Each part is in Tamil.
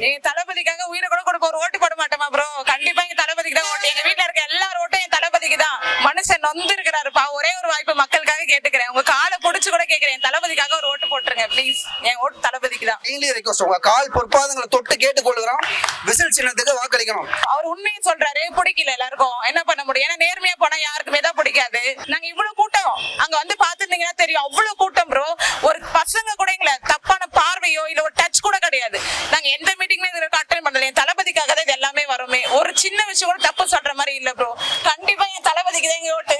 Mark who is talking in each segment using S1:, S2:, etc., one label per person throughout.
S1: எங்க தளபதிக்காக உயிரை கூட கொடுப்ப ஒரு ஓட்டு போட மாட்டோமா ப்ரோ? கண்டிப்பா எங்க தளபதிக்கு தான் ஓட்டு. எங்க வீட்டுல இருக்க எல்லாரும் ஓட்டும் என் தளபதிக்கு தான். மனுஷன் நொந்து இருக்கிறாருப்பா. ஒரே ஒரு வாய்ப்பு மக்களுக்காக கேட்டுக்கிறேன். உங்க காலை புடிச்சு கூட கேட்கிறேன், என் தளபதிக்காக ஒரு ஓட்டு போட்டுருங்க ப்ளீஸ். என் ஓட்டு தளபதிக்கு தான்.
S2: உங்க கால் பொற்பாதங்களை தொட்டு கேட்டுக்கொள்கிறோம். விசில் சின்னத்துக்கு வாக்களிக்கணும்.
S1: அவர் உண்மையை சொல்றாரு, பிடிக்கல எல்லாருக்கும். என்ன பண்ண முடியும்? ஏன்னா நேர்மையா போனா யாருக்குமே தான் பிடிக்காது. நாங்க இவ்வளவு கூட்டம் அங்க வந்து பாத்துருந்தீங்கன்னா தெரியும், அவ்வளவு கூட்டம் ப்ரோ. ஒரு பசங்க கூட எங்களை தப்பான பார்வையோ இல்ல ஒரு டச் கூட கிடையாது. நாங்க எந்த மீட்டிங்குமே அட்டெண்ட் பண்ணல. என் தளபதிக்காக தான் இது எல்லாமே வருமே. ஒரு சின்ன விஷயம் கூட தப்பு சொல்ற மாதிரி இல்ல ப்ரோ. கண்டிப்பா என் தளபதிக்கு தான் எங்க ஓட்டு.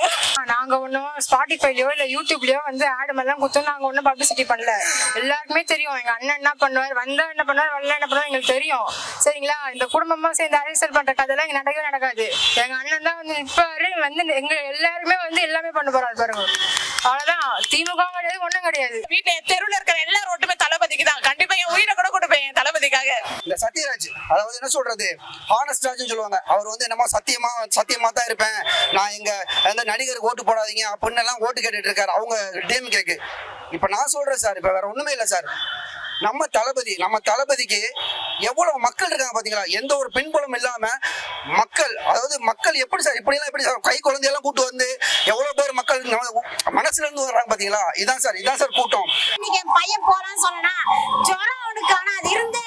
S3: நாங்க ஒன்னும் ஸ்பாட்டிஃபைலயோ இல்ல யூடியூப்லயோ வந்து ஆட் எல்லாம் கொடுத்தோம். நாங்க ஒன்னும் பப்ளிசிட்டி பண்ணல. எல்லாருக்குமே தெரியும் எங்க அண்ணன் என்ன பண்ணுவார், வந்தா என்ன பண்ணுவார், வரல என்ன பண்ணுவார் எங்களுக்கு தெரியும். சரிங்களா? இந்த குடும்பமா சேர்ந்து அரசியல் பண்ற கதையெல்லாம் இங்க நடக்கவே நடக்காது. எங்க அண்ணன் தான் வந்து நிற்பாரு, வந்து எங்க எல்லாருமே வந்து எல்லாமே பண்ண போறாரு பாருங்க. அவ்வளவுதான். திமுக கிடையாது, ஒண்ணும் கிடையாது.
S1: வீட்டுல தெருவுல இருக்கிற எல்லாரும் ஓட்டுமே தளபதிக்கு தான். கண்டிப்பா என் உயிரை கூட கொடுப்பேன் என் தளபதிக்காக.
S2: இந்த சத்யராஜ், அதாவது என்ன சொல்றது, ஹானஸ்ட் ராஜ்னு சொல்லுவாங்க. அவர் வந்து என்னமோ சத்தியமா தான் இருப்பேன், நான் எங்க அந்த நடிகருக்கு ஓட்டு போடாதீங்க அப்படின்னு எல்லாம் ஓட்டு கேட்டுட்டு இருக்காரு அவங்க டீம் கேக்கு. இப்ப நான் சொல்றேன் சார், இப்ப வேற ஒண்ணுமே இல்லை சார். நம்ம தளபதிக்கு எவ்வளவு மக்கள் இருக்காங்க பாத்தீங்களா? எந்த ஒரு பின்புலம் இல்லாம மக்கள், அதாவது மக்கள் எப்படி சார் எப்படி சார் கை குழந்தையெல்லாம் கூட்டு வந்து எவ்வளவு பேர் மக்கள் மனசுல இருந்து வர்றாங்க பாத்தீங்களா? இதான் சார் கூட்டம்.
S4: இன்னைக்கு என் பையன் போறான்னு சொன்னா ஜுரம் அவனுக்கு, ஆனா அது இருந்து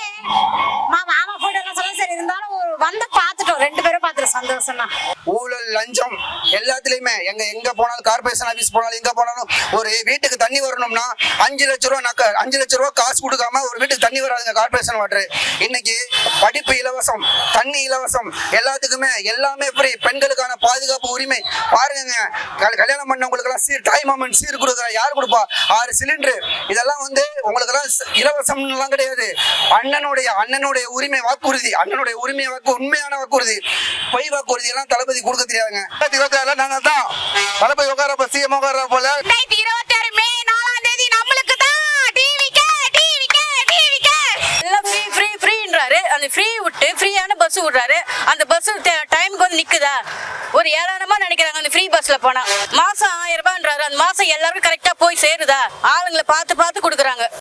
S4: மாமா போயிட்டு எல்லாம் சொல்ல சரி, இருந்தாலும் வந்து பாத்துட்டோம், 2 பேரும் பாத்துட்டோம். சந்தோஷம் தான்.
S2: ஊழல் லஞ்சம் எல்லாத்துலயுமே எங்க போனாலும், கார்பரேஷன் ஆபீஸ் போனாலும், எங்க போனாலும் ஒரு வீட்டுக்கு தண்ணி வரணும்னா 5 லட்சம் ரூபாய் காசு கொடுக்காம ஒரு வீட்டுக்கு தண்ணி வராதுங்க கார்பரேஷன் வாட்டர். இன்னைக்கு படிப்பு இலவசம், தண்ணி இலவசம், எல்லாத்துக்குமே எல்லாமே ஃப்ரீ. பெண்களுக்கான பாதுகாப்பு உரிமை பாருங்க. கல்யாணம் பண்ணவங்களுக்கு எல்லாம் தாய் மாமன் சீர் கொடுக்குற யார் கொடுப்பா? 6 சிலிண்டர். இதெல்லாம் வந்து உங்களுக்கு எல்லாம் இலவசம் எல்லாம் கிடையாது. அண்ணனுடைய உரிமை வாக்குறுதி, அண்ணனுடைய உரிமை உண்மையான வாக்குறுதி. பொய் வாக்குறுதி எல்லாம் தளபதி கொடுக்க தெரியாதுங்க. 2024 நாங்க தான் தளபதி உட்கார சிஎம் உட்கார போல.
S4: 2026 மே 4ஆம் தேதி நம்மளுக்கு தான்.
S5: எல்லாம் ஃப்ரீன்றாரு. அந்த ஃப்ரீ விட்டு ஃப்ரீயான பஸ் விடுறாரு. அந்த பஸ் டைமுக்கு வந்து நிக்குதா? ஒரு ஏராளமா நினைக்கிறாங்க அந்த ஃப்ரீ பஸ்ல போனா. மாசம் 1000 ரூபான்றாரு. அந்த மாசம் எல்லாருக்கும் கரெக்டா போய் சேருதா? ஆளுங்களை பார்த்து கொடுக்குறாங்க.